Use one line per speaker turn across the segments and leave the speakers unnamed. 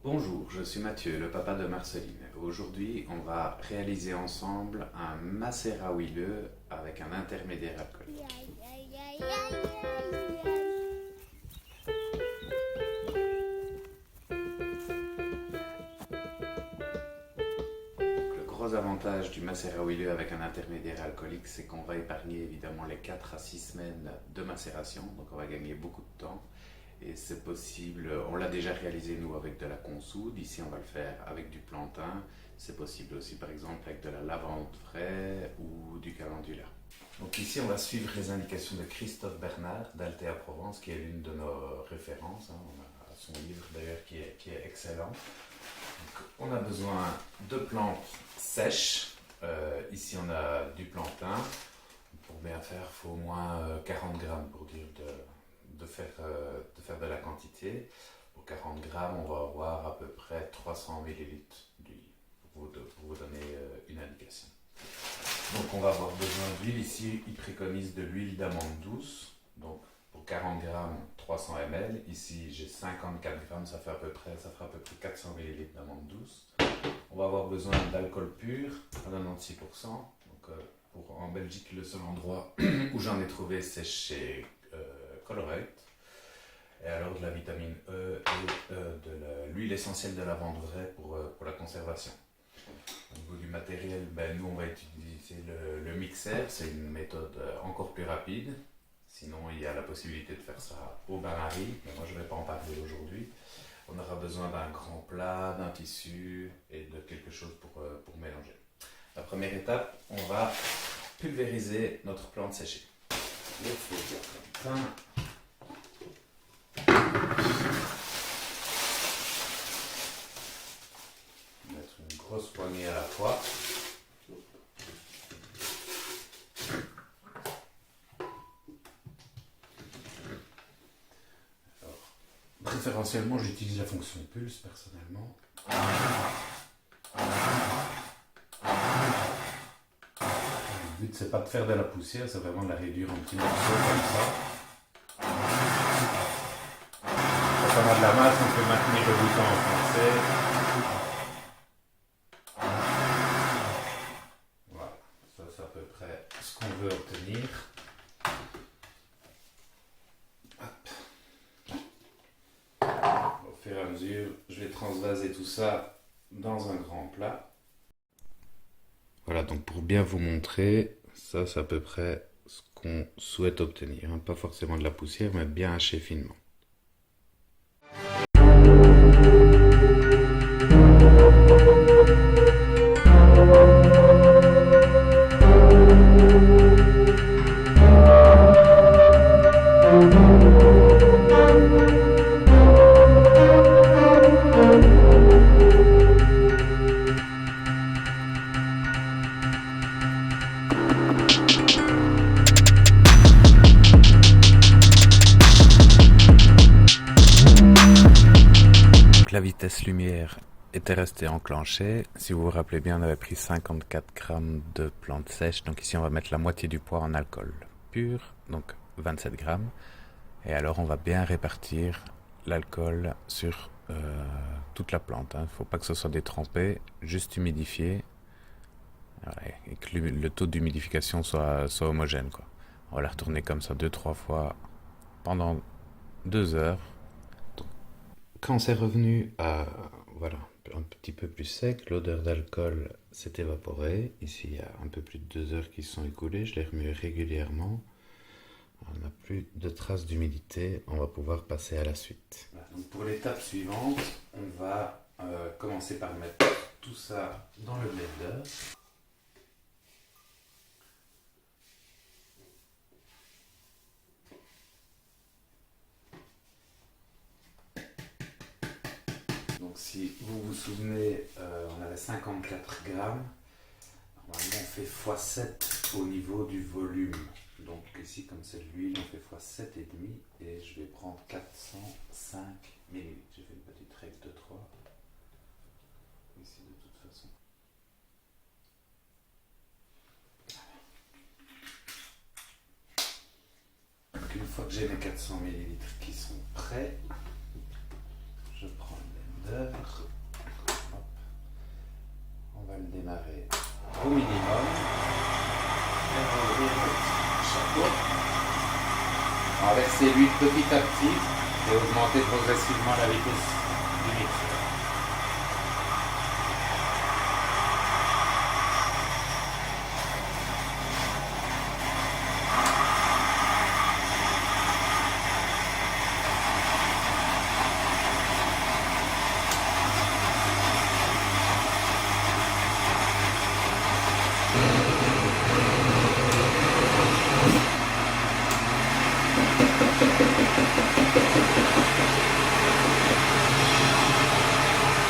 Bonjour, je suis Mathieu, le papa de Marceline. Aujourd'hui, on va réaliser ensemble un macérat huileux avec un intermédiaire alcoolique. Le gros avantage du macérat huileux avec un intermédiaire alcoolique, c'est qu'on va épargner évidemment les 4 à 6 semaines de macération, donc on va gagner beaucoup de temps. Et c'est possible, on l'a déjà réalisé nous avec de la consoude, ici on va le faire avec du plantain, c'est possible aussi par exemple avec de la lavande fraîche ou du calendula. Donc ici on va suivre les indications de Christophe Bernard d'Altea Provence qui est l'une de nos références, on a son livre d'ailleurs qui est excellent. Donc, on a besoin de plantes sèches, ici on a du plantain, pour bien faire il faut au moins 40 grammes pour dire de faire de la quantité. Pour 40 grammes, on va avoir à peu près 300 millilitres d'huile, pour vous donner une indication. Donc on va avoir besoin d'huile, ici il préconise de l'huile d'amande douce, donc pour 40 grammes 300 ml, ici j'ai 54 grammes, ça fera à peu près 400 millilitres d'amande douce. On va avoir besoin d'alcool pur à 96%, donc en Belgique le seul endroit où j'en ai trouvé c'est chez Colorate, et alors de la vitamine E et de l'huile essentielle de lavande vraie pour la conservation. Au niveau du matériel, nous on va utiliser le mixeur, c'est une méthode encore plus rapide. Sinon il y a la possibilité de faire ça au bain-marie, mais moi je ne vais pas en parler aujourd'hui. On aura besoin d'un grand plat, d'un tissu et de quelque chose pour mélanger. La première étape, on va pulvériser notre plante séchée. Il faut mettre une grosse poignée à la fois. Alors, préférentiellement, j'utilise la fonction pulse personnellement. Le but c'est pas de faire de la poussière, c'est vraiment de la réduire en petits morceaux comme ça. Quand on a de la masse, on peut maintenir le bouton enfoncé. Voilà, ça c'est à peu près ce qu'on veut obtenir. Au fur et à mesure, je vais transvaser tout ça dans un grand plat. Voilà, donc pour bien vous montrer, ça c'est à peu près ce qu'on souhaite obtenir. Pas forcément de la poussière, mais bien haché finement. La vitesse lumière était restée enclenchée. Si vous vous rappelez bien, on avait pris 54 grammes de plantes sèches. Donc ici, on va mettre la moitié du poids en alcool pur, donc 27 grammes. Et alors, on va bien répartir l'alcool sur toute la plante. Il ne faut pas que ce soit détrempé, juste humidifié. Voilà, et que le taux d'humidification soit homogène, quoi. On va la retourner comme ça 2-3 fois pendant 2 heures. Quand c'est revenu à voilà, un petit peu plus sec, l'odeur d'alcool s'est évaporée. Ici, il y a un peu plus de 2 heures qui se sont écoulées. Je l'ai remué régulièrement. On n'a plus de traces d'humidité. On va pouvoir passer à la suite. Donc pour l'étape suivante, on va commencer par mettre tout ça dans le blender. Donc si vous vous souvenez, on avait 54 grammes. Normalement on fait x7 au niveau du volume. Donc ici comme c'est de l'huile, on fait x7,5 et je vais prendre 405 ml. J'ai fait une petite règle de 3. Ici de toute façon. Donc une fois que j'ai mes 400 ml qui sont prêts, je prends le d'heure. On va le démarrer au minimum. Et on va ouvrir le petit chapeau. On va verser l'huile petit à petit et augmenter progressivement la vitesse du mixeur.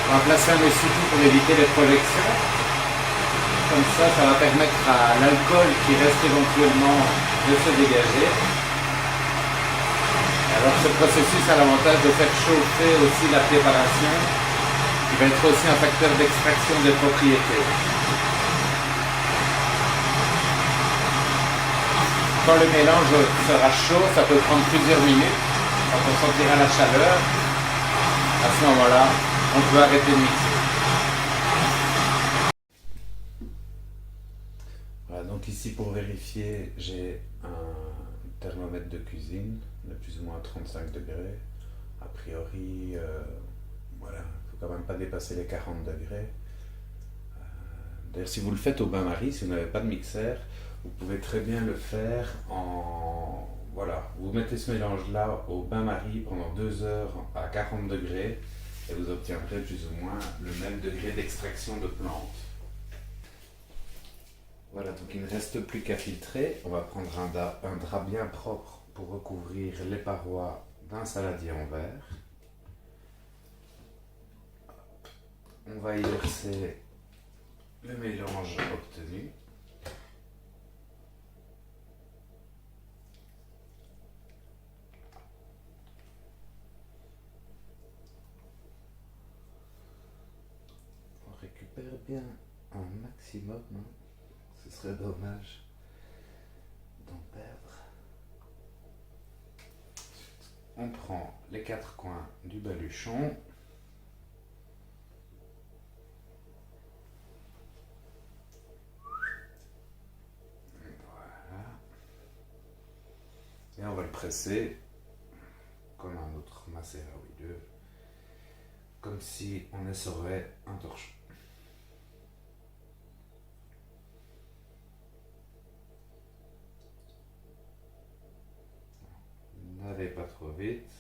On va placer un essuie-tout pour éviter les projections. Comme ça va permettre à l'alcool qui reste éventuellement de se dégager. Alors ce processus a l'avantage de faire chauffer aussi la préparation, qui va être aussi un facteur d'extraction des propriétés. Quand le mélange sera chaud, ça peut prendre plusieurs minutes. Quand on sentira la chaleur, à ce moment-là, on peut arrêter de mixer. Voilà, donc ici pour vérifier, j'ai un thermomètre de cuisine de plus ou moins 35 degrés. A priori, voilà, il ne faut quand même pas dépasser les 40 degrés. D'ailleurs, si vous le faites au bain-marie, si vous n'avez pas de mixeur, vous pouvez très bien le faire en... Voilà, vous mettez ce mélange-là au bain-marie pendant 2 heures à 40 degrés et vous obtiendrez plus ou moins le même degré d'extraction de plantes. Voilà, donc il ne reste plus qu'à filtrer. On va prendre un drap bien propre pour recouvrir les parois d'un saladier en verre. On va y verser le mélange obtenu. On récupère bien un maximum, hein. Ce serait dommage d'en perdre. Ensuite, on prend les 4 coins du baluchon. Voilà. Et on va le presser comme un autre macérat huileux, comme si on essorait un torchon. N'allez pas trop vite.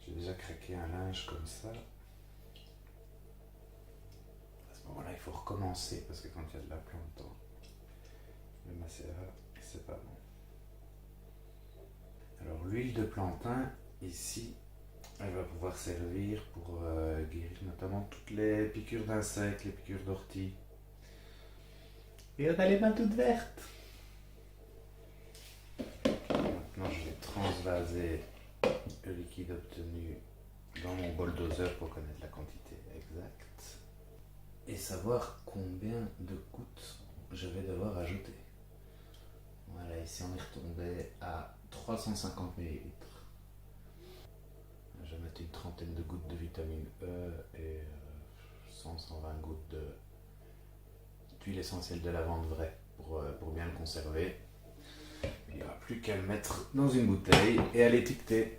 J'ai déjà craqué un linge comme ça. À ce moment-là, il faut recommencer parce que quand il y a de la plante dans le macérat, c'est pas bon. Alors l'huile de plantain, ici, elle va pouvoir servir pour guérir notamment toutes les piqûres d'insectes, les piqûres d'orties. Et on a les mains toutes vertes. Maintenant, je vais transvaser le liquide obtenu dans mon bol doseur pour connaître la quantité exacte et savoir combien de gouttes je vais devoir ajouter. Voilà, ici on est retombé à 350 ml. Je vais mettre une trentaine de gouttes de vitamine E et 100-120 gouttes d'huile essentielle de lavande vraie pour bien le conserver. Il n'y aura plus qu'à le mettre dans une bouteille et à l'étiqueter.